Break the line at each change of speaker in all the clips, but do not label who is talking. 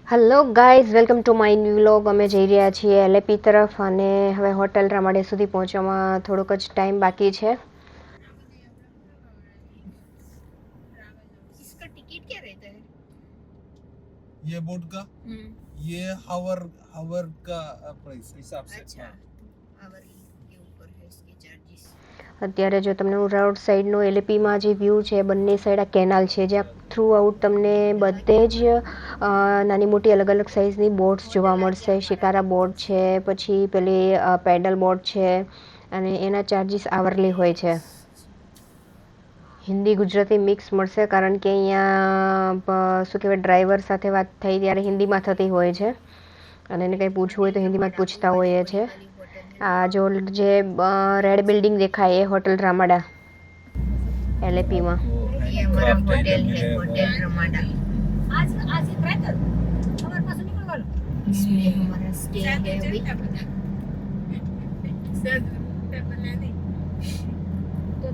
Hello guys, welcome to my new vlog. અમે જઈ રહ્યા છીએ એલએપી તરફ અને હવે હોટલ રામાડે સુધી પહોંચવામાં થોડોક જ ટાઈમ બાકી છે.
इसका टिकट क्या रहता है?
ये बोट का ये हावर का प्राइस हिसाब से
अच्छा, आवरली के ऊपर है इसके चार्जेस.
અત્યારે જો તમને હું રોડ સાઈડનો એલએપીમાં જે વ્યૂ છે, બંને સાઈડ આ કેનાલ છે, જ્યાં થ્રુ આઉટ તમને બધે જ નાની મોટી અલગ અલગ સાઇઝની બોટ્સ જોવા મળશે. શિકારા બોટ છે, પછી પેલી પેડલ બોટ છે, અને એના ચાર્જીસ આવરલી હોય છે. હિન્દી ગુજરાતી મિક્સ મળશે, કારણ કે અહીંયા શું કહેવાય, ડ્રાઈવર સાથે વાત થઈ ત્યારે હિન્દીમાં થતી હોય છે, અને એને કંઈ પૂછવું હોય તો હિન્દીમાં જ પૂછતા હોઈએ છે. આ જે રેડ બિલ્ડિંગ દેખાય એ હોટલ રામાડા એલએપીમાં.
ये हमारा होटल है, होटल रमाडा. आज आज ट्राई करो, हमारे पास निकल वालो. इसमें हमारा स्टे है अभी. તો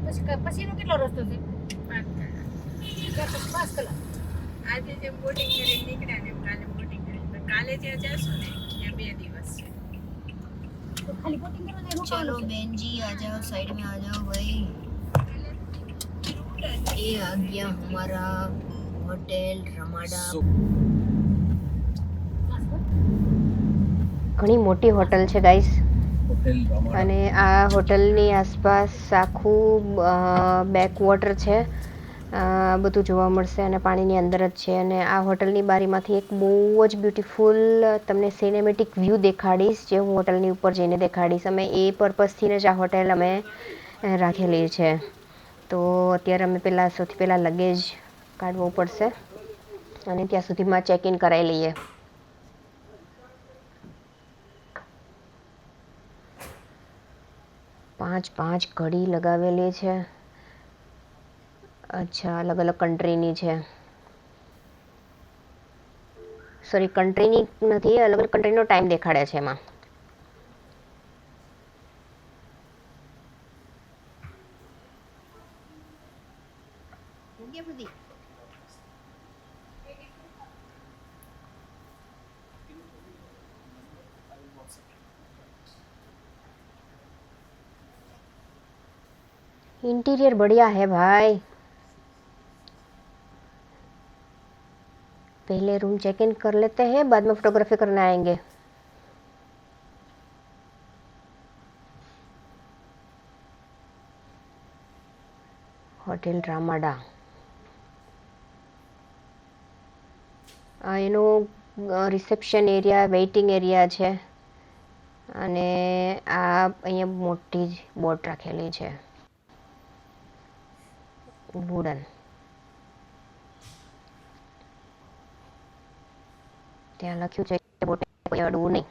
પછીનો કેટલો રસ્તો છે? 5 કલાક.
આજે જે બોટિંગ કરીને નીકળ્યા ને કાલે બોટિંગ કરીને કાલે જ્યાં જશું ને ત્યાં 2 દિવસ છે.
તો ખાલી બોટિંગ કરવાને ચલો બેન जी आ जाओ, साइड में आ जाओ भाई. ये आ गया हमारा होटल रमाडा.
ઘણી મોટી હોટલ છે ગાઈસ,
होटल
અને આ હોટલની આસપાસ આખું બેકવોટર છે. બધું જોવા મળશે અને પાણીની અંદર જ છે. અને આ હોટલની બારીમાંથી એક બહુ જ બ્યુટીફુલ તમને સિનેમેટિક વ્યૂ દેખાડીશ, જે હું હોટલની ઉપર જઈને દેખાડીશ. અમે એ પર્પઝથી જ આ હોટેલ અમે રાખેલી છે. તો અત્યારે અમે સૌથી પહેલાં લગેજ કાઢવો પડશે અને ત્યાં સુધીમાં ચેક ઇન કરાવી લઈએ. પાંચ ઘડી લગાવેલી છે. અચ્છા, અલગ અલગ કન્ટ્રીની છે. સોરી, કન્ટ્રીની નથી, અલગ અલગ કન્ટ્રીનો ટાઈમ દેખાડે છે એમાં.
हो गया बदी.
इंटीरियर बढ़िया है भाई. पहले रूम चेक इन कर लेते हैं, बाद में फोटोग्राफी करने आएंगे. હોટેલ રામાડા એનો રિસેપ્શન એરિયા, વેઇટિંગ એરિયા છે, અને આ અહીંયા મોટી જ બોટ રાખેલી છે, વુડન. ત્યાં લખ્યું છે કે બોટે કોઈ અડવું નહીં.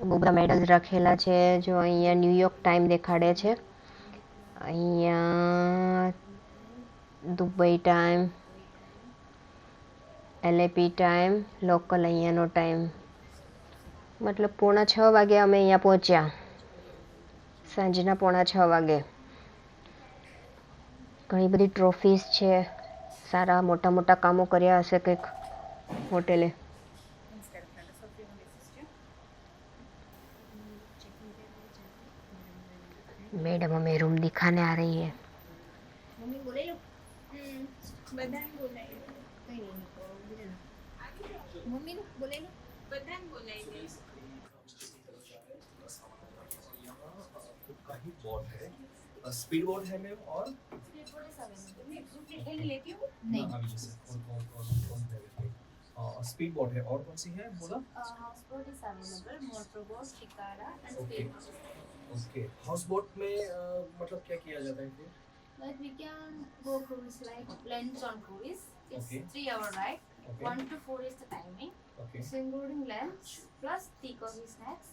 બહુ બધા મેડલ્સ રાખેલા છે. જો અહીંયા ન્યુયોર્ક ટાઈમ દેખાડે છે, અહીંયા દુબઈ ટાઈમ, એલએપી ટાઈમ, લોકલ અહીંયાનો ટાઈમ. મતલબ 6:45 વાગે અમે અહીંયા પહોંચ્યા, સાંજના 6:45 વાગે. ઘણી બધી ટ્રોફીઝ છે. સારા મોટા મોટા કામો કર્યા હશે કંઈક હોટેલે. मैडम हमें रूम दिखाने आ रही है.
मम्मी बोले लो.
બધાને બોલાવી
कहीं नहीं मम्मी बोले लो.
બધાને બોલાવી દઈશ.
बोट है, स्पीड बोट है मैम. और
लेती हूँ नहीं.
स्पीड बोट है. और कौन सी है बोला?
House boat is available, motor boat, shikara and
okay
speed boat.
Okay. House boat में मतलब क्या किया जाता है फिर?
Like we can go cruise like Lens on cruise. It's
Okay.
3 hour ride.
Okay.
1 to 4 is the timing.
Okay.
So including lunch plus tea coffee snacks.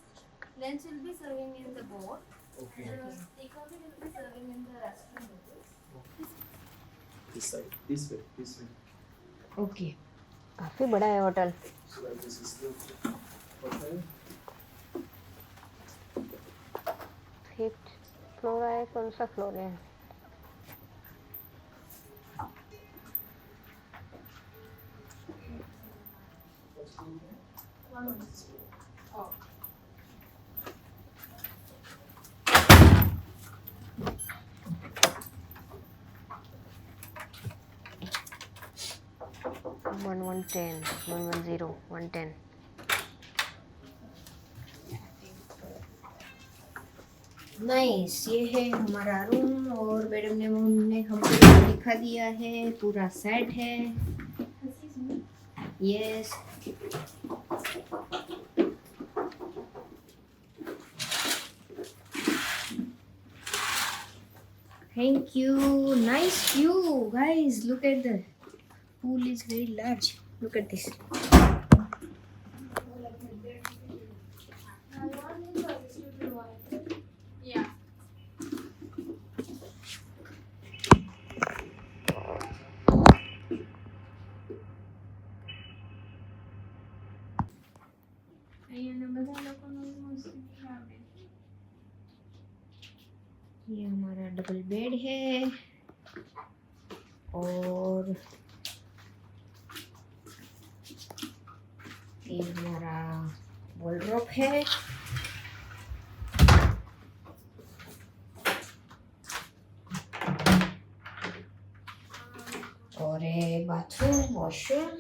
Lunch will be serving in the boat.
Okay.
Tea coffee will be serving in the restaurant.
This side. This way. This way.
Okay, काफ़ी बड़ा है hotel.
So this is the hotel.
5th floor है, कौन सा floor है? One 110 110
nice. ये है हमारा रूम और मैडम ने हमको दिखा दिया है, पूरा सेट है। Yes, thank you. Nice view guys, look at the pool is very large. Look at this.
Yeah.
ये हमारा डबल बेड है और ये हमारा वॉलड्रॉप है। और ये बाथरूम, वॉशरूम।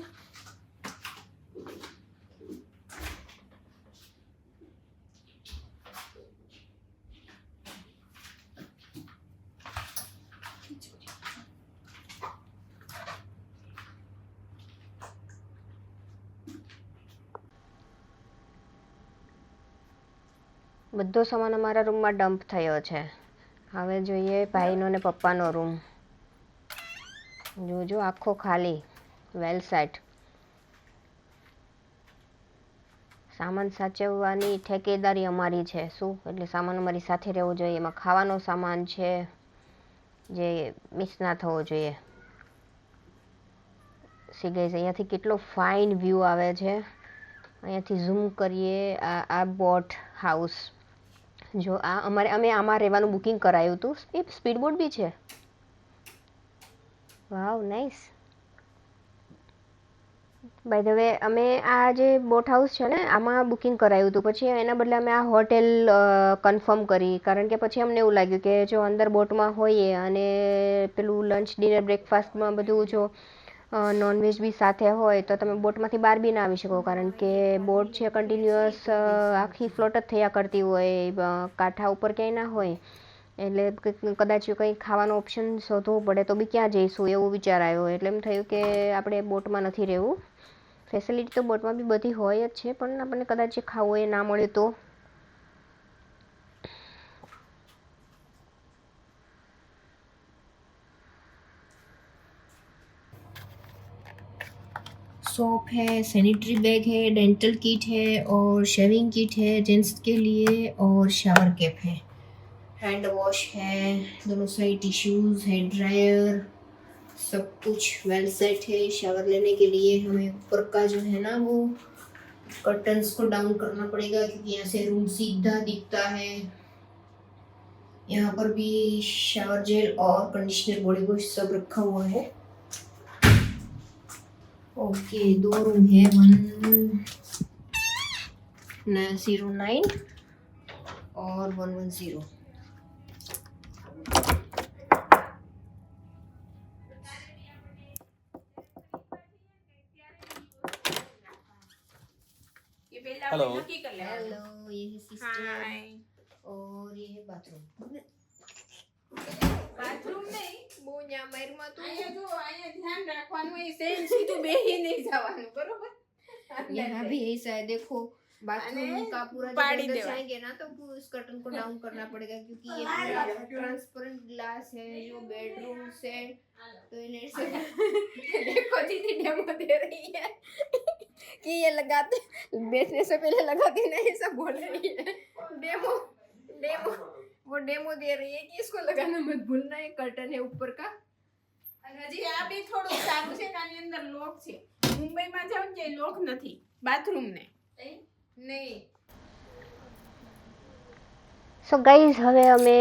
બધો સામાન અમારા રૂમમાં ડમ્પ થયો છે। હવે જોઈએ ભાઈનો ને પપ્પાનો રૂમ। જોજો આખો ખાલી, વેલ સેટ। સામાન સાચવવાની ઠેકેદારી અમારી છે। શું એટલે સામાન અમારી સાથે રહેવો જોઈએ। એમાં ખાવાનો સામાન છે જે મિસ ના થવો જોઈએ। સી ગાઈઝ, અહીંયાથી કેટલો ફાઇન વ્યૂ આવે છે। અહીંયાથી ઝૂમ કરીએ। આ બોટ હાઉસ, જો અમે આમાં રહેવાનું બુકિંગ કરાયું હતું। એ સ્પીડ બોટ બી છે। વાવ, નાઇસ। બાય ધ વે, અમે આ જે બોટ હાઉસ છે ને આમાં બુકિંગ કરાયું હતું, પછી એના બદલે અમે આ હોટેલ કન્ફર્મ કરી, કારણ કે પછી અમને એવું લાગ્યું કે જો અંદર બોટમાં હોઈએ અને પેલું લંચ ડિનર બ્રેકફાસ્ટમાં બધું જો નોનવેજ બી સાથે હોય તો તમે બોટમાંથી બહાર બી ના આવી શકો, કારણ કે બોટ છે કન્ટિન્યુઅસ આખી ફ્લોટ જ થયા કરતી હોય, કાંઠા ઉપર ક્યાંય ના હોય, એટલે કદાચ કંઈ ખાવાનો ઓપ્શન શોધવો પડે તો બી ક્યાં જઈશું એવું વિચાર આવ્યો। એટલે એમ થયું કે આપણે બોટમાં નથી રહેવું। ફેસિલિટી તો બોટમાં બી બધી હોય જ છે, પણ આપણને કદાચ જે ખાવું હોય એ ના મળે તો।
सोप है, सैनिटरी बैग है, डेंटल किट है और शेविंग किट है जेंट्स के लिए, और शावर कैप है, हैंड वॉश है, दोनों साइड टिश्यूज, हेयर ड्रायर, सब कुछ वेल सेट है। शावर लेने के लिए हमें ऊपर का जो है ना वो कर्टन्स को डाउन करना पड़ेगा, क्योंकि यहाँ से रूम सीधा दिखता है। यहाँ पर भी शावर जेल और कंडीशनर, बॉडी वॉश सब रखा हुआ है। ओके, 2 रूम है, 109 और 110।
ये पहला
Hello.
આપણે નક્કી કરી લેવાનું।
हेलो, ये है सिस्टर
हाय।
और ये है बाथरूम।
બાથરૂમ નહીં, બહુ ન્યા મારમાં તું અહીંયા જો, અહીંયા ધ્યાન રાખવાનું, એ સેમ સીધું બેહી નહીં જવાનું, બરોબર?
यहाँ भी ऐसा है, देखो बाथरूम का पूरा जब
पाड़ी
अंदर
देवा।
जाएंगे ना तो उस कर्टन को डाउन करना पड़ेगा क्योंकि ये पूरा ट्रांसपेरेंट ग्लास है जो बेडरूम से टॉयलेट से देखो दीदी डेमो दे रही है कि ये लगाते बेचने से पहले लगाते नहीं ऐसा बोल रही है। डेमो डेमो वो डेमो दे रही है कि इसको लगाना मत भूलना, ये कर्टन है ऊपर का।
અને હજી આ બી થોડું સારું છે કે આની અંદર લોક છે. મુંબઈમાં જાવ ને લોક નથી બાથરૂમને. નહીં.
સો ગાઈઝ હવે અમે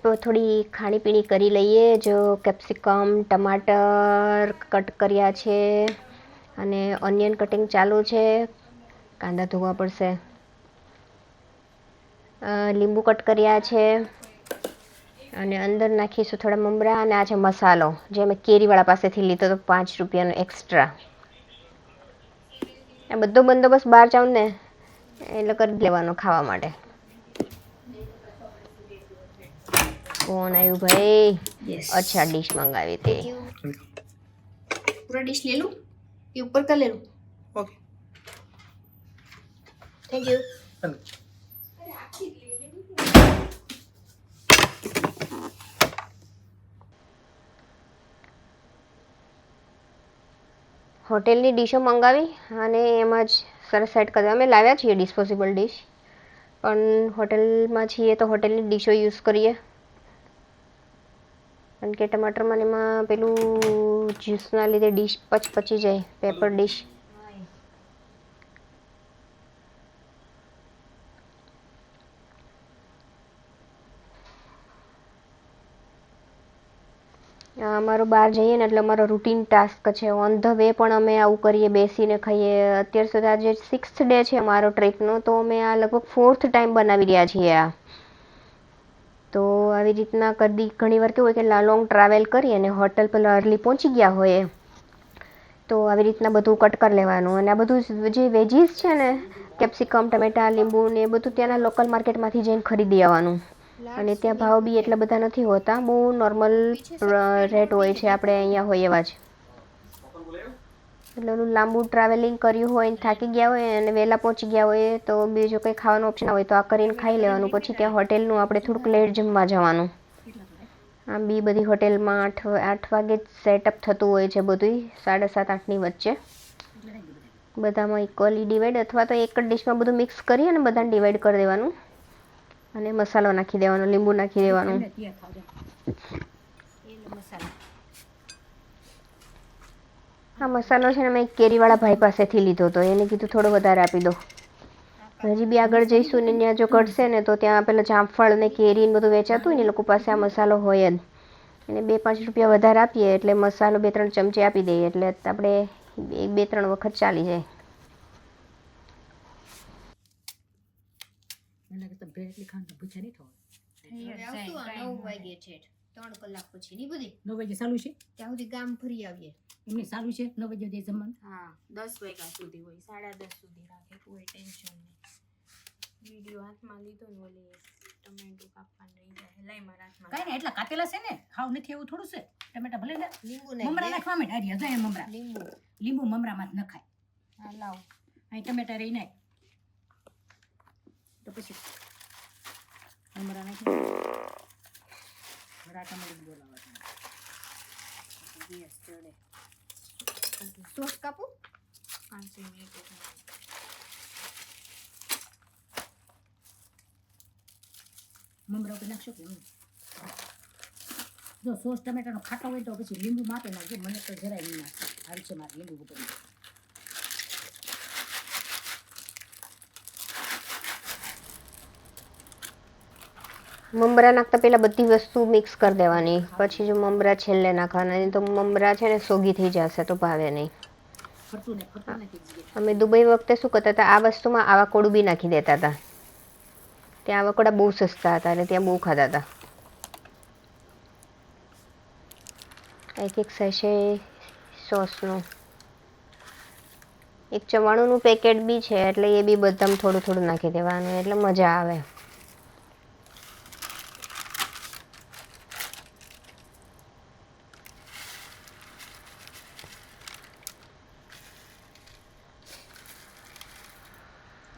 થોડી ખાણીપીણી કરી લઈએ. જો કેપ્સિકમ ટમાટર કટ કર્યા છે અને ઓનિયન કટિંગ ચાલુ છે. કાંદા ધોવા પડશે. લીંબુ કટ કર્યા છે અને અંદર નાખીશું થોડા મમરા અને આ છે મસાલો જે અમે કેરીવાળા પાસેથી લીધો તો 5 રૂપિયાનો એક્સ્ટ્રા. આ બધો બંદોબસ્ત બહાર જાઉં ને એટલે કરી લેવાનો ખાવા માટે. कौन आयु भाई?
Yes.
अच्छा डिश मंगावी थी.
पूरा डिश ले लूं ये ऊपर का ले लूं?
Okay
thank you.
હોટેલની ડીશો મંગાવી અને એમાં જ સરસ સેટ કરી. અમે લાવ્યા છીએ ડિસ્પોઝેબલ ડીશ પણ હોટેલમાં છીએ તો હોટેલની ડીશો યુઝ કરીએ કારણ કે ટમાટરમાં ને એમાં પેલું જ્યુસના લીધે ડીશ પચી જાય. પેપર ડીશ અમારો બહાર જઈએ ને એટલે અમારો રૂટીન ટાસ્ક છે. ઓન ધ વે પણ અમે આવું કરીએ, બેસીને ખાઈએ. અત્યાર સુધી આજે 6th ડે છે અમારો ટ્રીપનો તો અમે આ લગભગ 4th ટાઈમ બનાવી રહ્યા છીએ આ. તો આવી રીતના ઘણી વાર કેવું હોય કે લોંગ ટ્રાવેલ કરી અને હોટલ પેલા અર્લી પહોંચી ગયા હોય તો આવી રીતના બધું કટ કરી લેવાનું અને આ બધું જે વેજીસ છે ને કેપ્સિકમ ટમેટા લીંબુ ને એ બધું ત્યાંના લોકલ માર્કેટમાંથી જઈને ખરીદી આવવાનું અને ત્યાં ભાવ બી એટલા બધા નથી હોતા, બહુ નોર્મલ રેટ હોય છે આપણે અહીંયા હોય એવા જ. એટલે ઓલું લાંબુ ટ્રાવેલિંગ કર્યું હોય થાકી ગયા હોય અને વહેલા પહોંચી ગયા હોય તો બીજું કંઈ ખાવાનું ઓપ્શન હોય તો આ કરીને ખાઈ લેવાનું. પછી ત્યાં હોટેલનું આપણે થોડુંક લેટ જમવા જવાનું. આમ બી બધી હોટેલમાં 8 વાગે જ સેટઅપ થતું હોય છે બધું 7:30-8ની વચ્ચે. બધામાં ઇક્વલી ડિવાઈડ અથવા તો એક જ ડિશમાં બધું મિક્સ કરી અને બધાને ડિવાઈડ કરી દેવાનું અને મસાલો નાખી દેવાનો, લીંબુ નાખી દેવાનું. આ મસાલો છે ને મેં કેરીવાળા ભાઈ પાસેથી લીધો હતો. એને કીધું થોડો વધારે આપી દો. હજી બી આગળ જઈશું ને ત્યાં જો ઘટશે ને તો ત્યાં પેલા જામફળ ને કેરી ને બધું વેચાતું હોય ને એ લોકો પાસે આ મસાલો હોય જ. એને 2-5 રૂપિયા વધારે આપીએ એટલે મસાલો 2-3 ચમચી આપી દઈએ એટલે આપણે 2-3 વખત ચાલી જાય.
આવશું આ 9 વાગે છે 3 કલાક પછી ની બધી
9 વાગે ચાલુ છે
ત્યાં સુધી ગામ ફરી આવીએ.
એમને ચાલુ છે 9 વાગે સુધી જમવાનું.
હા 10 વાગ્યા સુધી હોય, 10:30 સુધી રાખે, કોઈ ટેન્શન નહીં. વિડીયો હાથમાં લીધો ને ઓલી ટમેટું કાપવાનું રહી જાય, લાઈ મારા હાથમાં.
કાંઈ નહીં એટલા કાપેલા છે ને, ખાવ નથી એવું થોડું છે. ટમેટા ભલે ને
લીંબુ
મમરા નાખવા માંડ. હારી હજાય મમરા, લીંબુ મમરામાં જ નખાય.
હા લાવ.
અહીં ટમેટા રહી નાખ તો પછી મમરા નાખી થોડા ટમેટા બોલાવવા ગેસ ચડે.
સોસ કાપું
5 મિનિટ
મમરા ઉપર નાખશો કે જો સોસ ટમેટાનો ખાટો હોય તો પછી લીંબુ માપે નાખજો. મને તો જરાય નહીં નાખે. આવી છે મારે લીંબુ ઉપર.
મમરા નાખતા પહેલાં બધી વસ્તુ મિક્સ કરી દેવાની, પછી જો મમરા છેલ્લે નાખવાના, નહીં તો મમરા છે ને સોગી થઈ જશે તો ભાવે નહીં.
ફરતું નાખી દઈએ.
અમે દુબઈ વખતે શું કરતા હતા, આ વસ્તુમાં આવાકોડું બી નાખી દેતા હતા. ત્યાં આવાકોડા બહુ સસ્તા હતા અને ત્યાં બહુ ખાતા હતા. એક સેશે સોસનું 94નું પેકેટ બી છે એટલે એ બી બધામાં થોડું થોડું નાખી દેવાનું એટલે મજા આવે.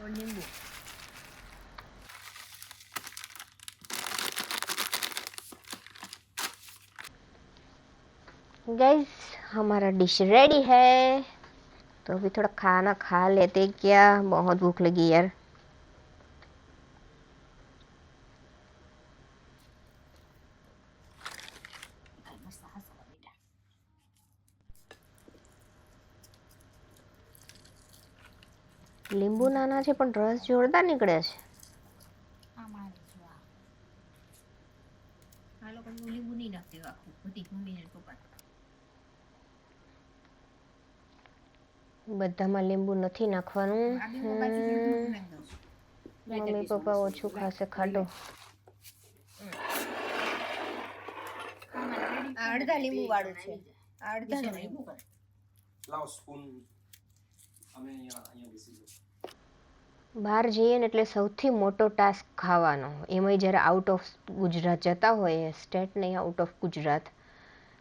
और नींबू
गाइस हमारा डिश रेडी है, तो अभी थोड़ा खाना खा लेते क्या, बहुत भूख लगी यार।
મસ્ત હાસવા બેટા
લીંબુ નાના છે પણ રસ જોરદાર નીકળે છે.
અમારે જો
આ લોકો લીંબુ નહીં નાખતી આખું બધી મમ્મી ને પપ્પા.
બધામાં લીંબુ નથી નાખવાનું. મમ્મી પપ્પા ઓછું ખાશે ખાટું.
આ અડધા લીંબુ વાળું છે, આ અડધા
લીંબુ કરે
લાવ સ્પૂન અમે અહીંયા બેસી જાઓ.
બહાર જઈએ ને એટલે સૌથી મોટો ટાસ્ક ખાવાનો, એમાંય જ્યારે આઉટ ઓફ ગુજરાત જતા હોય, સ્ટેટ નહીં આઉટ ઓફ ગુજરાત,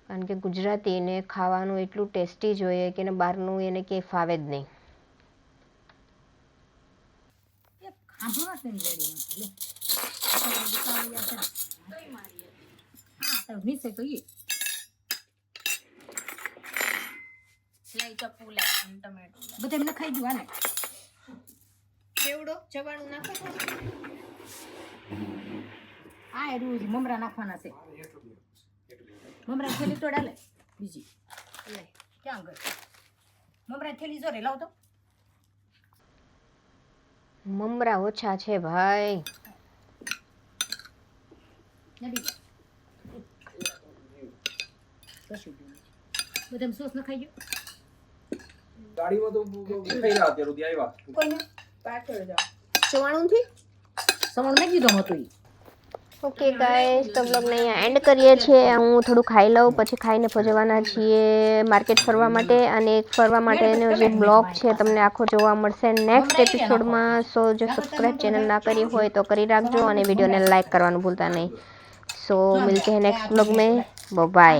કારણ કે ગુજરાતીને ખાવાનું એટલું ટેસ્ટી જોઈએ કે એને બહારનું એને ક્યાંય ફાવે જ નહીં.
એક ખાંભવા તેમ રેડી લે હા તો નીચે તો ઈ
લઈ ચપ્પુ લે અને ટમેટું લે.
બધા મને ખાઈ જવા ને
કેવડો ચવાણું નાખો છો?
આ રોજ મમરા નાખવાના છે મમરા થેલી તો ડાલે બીજી
લે
ક્યાં ગઈ મમરા થેલી જો રે લાવ તો
મમરા ઓછા છે ભાઈ.
નડી બધા સોસ ન ખાઈ ગયો
ગાડીમાં તો ખાઈ રહ્યા અત્યારે સુધી આવ્યા.
કોઈને
પાછળ જાઓ ચવાણુંથી
સવણ મેં કીધું હતું ઈ
ઓકે ગાઈસ, તો બ્લોગને અહીંયા એન્ડ કરીએ છીએ. હું થોડું ખાઈ લઉં, પછી ખાઈને જવાના છીએ માર્કેટ ફરવા માટે. અને એક ફરવા માટેનો જે બ્લોગ છે તમને આખો જોવા મળશે નેક્સ્ટ એપિસોડમાં. સો જો સબસ્ક્રાઇબ ચેનલ ના કરી હોય તો કરી રાખજો અને વિડીયોને લાઈક કરવાનું ભૂલતા નહીં. સો મિલતે हैं नेक्स्ट ब्लॉग में, बाय बाय.